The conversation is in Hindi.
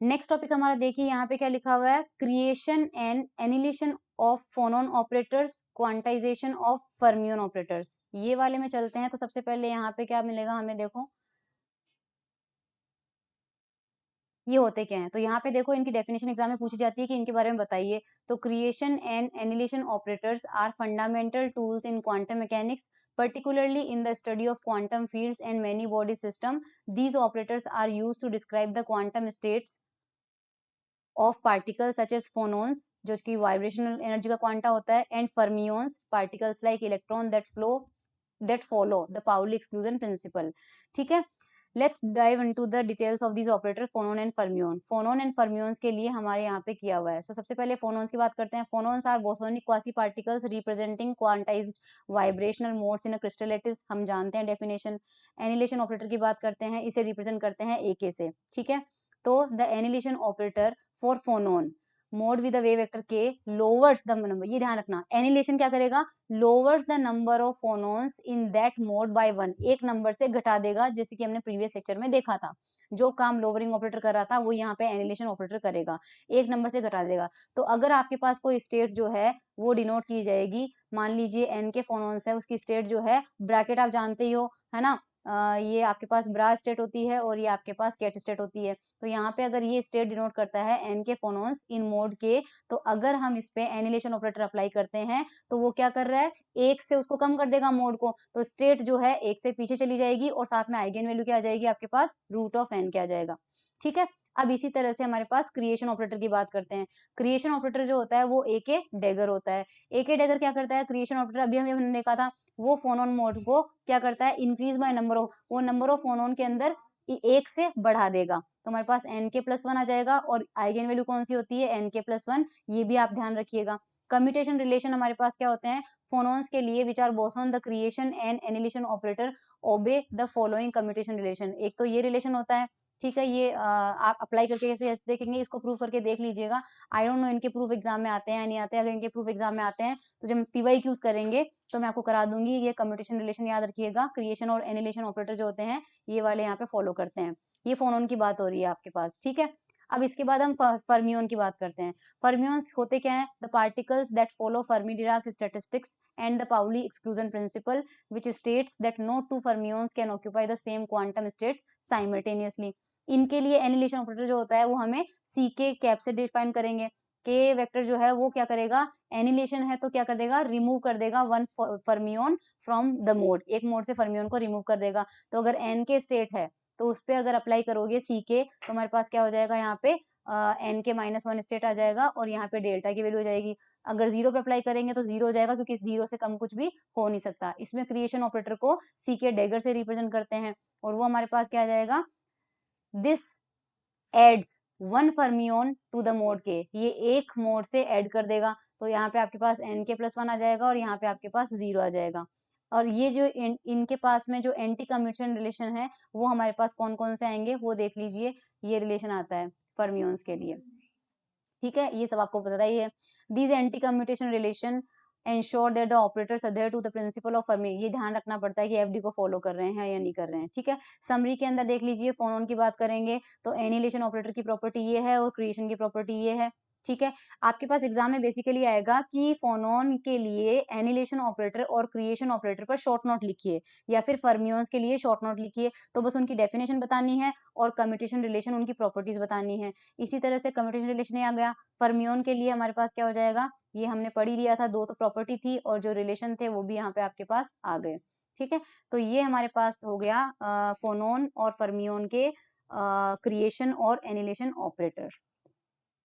नेक्स्ट टॉपिक हमारा देखिए यहाँ पे क्या लिखा हुआ है, creation and annihilation of phonon operators, quantization of fermion operators. ये वाले में चलते हैं। तो सबसे पहले यहाँ पे क्या मिलेगा हमें, देखो ये होते क्या हैं। तो यहाँ पे देखो इनकी डेफिनेशन एग्जाम में पूछी जाती है कि इनके बारे में बताइए। तो creation and annihilation operators are fundamental tools in quantum mechanics, particularly in the study of quantum fields and many body system. These operators are used to describe the quantum states of particles such as phonons, जो कि vibrational energy का क्वांटा होता है, and fermions, particles like electron that follow the Pauli exclusion principle. ठीक है, let's dive into the details of these operator phonon and fermion. Phonon and fermions के लिए हमारे यहाँ पे किया हुआ है। सो सबसे पहले फोनोन्स की बात करते हैं। Phonons are bosonic quasi particles representing quantized vibrational modes in a crystal lattice. हम जानते हैं डेफिनेशन। एनिलेशन ऑपरेटर की बात करते हैं, इसे रिप्रेजेंट करते हैं AK से। ठीक है, तो the annihilation operator for phonon mode with wave vector के लोवर्स द नंबर, ये ध्यान रखना, एनिलेशन क्या करेगा, lowers the number of phonons in that mode by 1, एक नंबर से घटा देगा, जैसे कि हमने प्रीवियस लेक्चर में देखा था। जो काम लोवरिंग ऑपरेटर कर रहा था वो यहाँ पे एनिलेशन ऑपरेटर करेगा, एक नंबर से घटा देगा। तो अगर आपके पास कोई स्टेट जो है वो डिनोट की जाएगी, मान लीजिए n के फोनोन्स है, उसकी स्टेट जो है, ब्रैकेट आप जानते ही हो, है ना, ये आपके पास ब्रा स्टेट होती है और ये आपके पास कैट स्टेट होती है। तो यहाँ पे अगर ये स्टेट डिनोट करता है n के फोनोन्स इन मोड के, तो अगर हम इस पे एनिलेशन ऑपरेटर अप्लाई करते हैं तो वो क्या कर रहा है, एक से उसको कम कर देगा मोड को, तो स्टेट जो है एक से पीछे चली जाएगी और साथ में आइगन वैल्यू क्या आ जाएगी आपके पास, रूट ऑफ n क्या आ जाएगा। ठीक है, अब इसी तरह से हमारे पास क्रिएशन ऑपरेटर की बात करते हैं। क्रिएशन ऑपरेटर जो होता है वो AK डेगर होता है। AK डेगर क्या करता है, क्रिएशन ऑपरेटर अभी हमने देखा था, वो फोनोन मोड को क्या करता है, इंक्रीज बाय नंबर ऑफ, वो नंबर ऑफ फोनोन के अंदर एक से बढ़ा देगा। तो हमारे पास NK+1 आ जाएगा और आइगन वैल्यू कौन सी होती है, NK+1, ये भी आप ध्यान रखिएगा। कम्यूटेशन रिलेशन हमारे पास क्या होते हैं, फोनोन्स के लिए which are boson the creation and annihilation operator obey the following commutation relation. एक तो ये रिलेशन होता है, ठीक है, ये आप अप्लाई करके कैसे ऐसे देखेंगे, इसको प्रूव करके देख लीजिएगा। आई डोंट नो इनके प्रूफ एग्जाम में आते हैं या नहीं आते हैं। अगर इनके प्रूफ एग्जाम में आते हैं तो जब PYQs करेंगे तो मैं आपको करा दूंगी। ये कम्यूटेशन रिलेशन याद रखिएगा, क्रिएशन और एनिलेशन ऑपरेटर जो होते हैं ये वाले यहाँ पे फॉलो करते हैं। ये फोनोन की बात हो रही है आपके पास। ठीक है, अब इसके बाद हम फर्मियोन की बात करते हैं। फर्मियोन्स होते क्या है, the particles that follow Fermi Dirac statistics and the Pauli exclusion principle which states that no two fermions can occupy the same quantum states simultaneously. इनके लिए एनिलेशन ऑपरेटर जो होता है वो हमें CK कैप से डिफाइन करेंगे। K वेक्टर जो है वो क्या करेगा, एनिलेशन है तो क्या कर देगा, रिमूव कर देगा one fermion from the mode, एक मोड से फर्मियोन को रिमूव कर देगा। तो अगर n के स्टेट है तो उस पे अगर अप्लाई करोगे CK तो हमारे पास क्या हो जाएगा, यहाँ पे NK-1 स्टेट आ जाएगा और यहाँ पे डेल्टा की वैल्यू हो जाएगी। अगर 0 पे अप्लाई करेंगे तो 0 हो जाएगा, क्योंकि 0 से कम कुछ भी हो नहीं सकता। इसमें क्रिएशन ऑपरेटर को CK डेगर से रिप्रेजेंट करते हैं और वो हमारे पास क्या आ जाएगा, this adds one fermion to the mode K, ये एक मोड से ऐड कर देगा। तो यहाँ पे आपके पास NK+1 आ जाएगा और यहाँ पे आपके पास 0 आ जाएगा। और ये जो इनके पास में जो एंटी कम्यूटेशन रिलेशन है वो हमारे पास कौन कौन से आएंगे वो देख लीजिए। ये रिलेशन आता है फर्मियोन्स के लिए। ठीक है, ये सब आपको पता ही है। These anti commutation relation ensure that the operators adhere to the principle of Fermi, ये ध्यान रखना पड़ता है कि FD को फॉलो कर रहे हैं या नहीं कर रहे हैं। ठीक है, समरी के अंदर देख लीजिए, फोनोन की बात करेंगे तो एनिलेशन ऑपरेटर की प्रॉपर्टी ये है और क्रिएशन की प्रॉपर्टी ये है। ठीक है, आपके पास एग्जाम में बेसिकली आएगा कि फोनोन के लिए एनिलेशन ऑपरेटर और क्रिएशन ऑपरेटर पर शॉर्ट नोट लिखिए या फिर फर्मियोन्स के लिए शॉर्ट नोट लिखिए। तो बस उनकी डेफिनेशन बतानी है और कम्यूटेशन रिलेशन उनकी प्रॉपर्टीज बतानी है। इसी तरह से कम्यूटेशन रिलेशन आ गया। फर्मियोन के लिए हमारे पास क्या हो जाएगा, ये हमने पढ़ ही लिया था, दो तो प्रॉपर्टी थी और जो रिलेशन थे वो भी यहाँ पे आपके पास आ गए। ठीक है, तो ये हमारे पास हो गया फोनोन और फर्मियोन के क्रिएशन और एनिलेशन ऑपरेटर।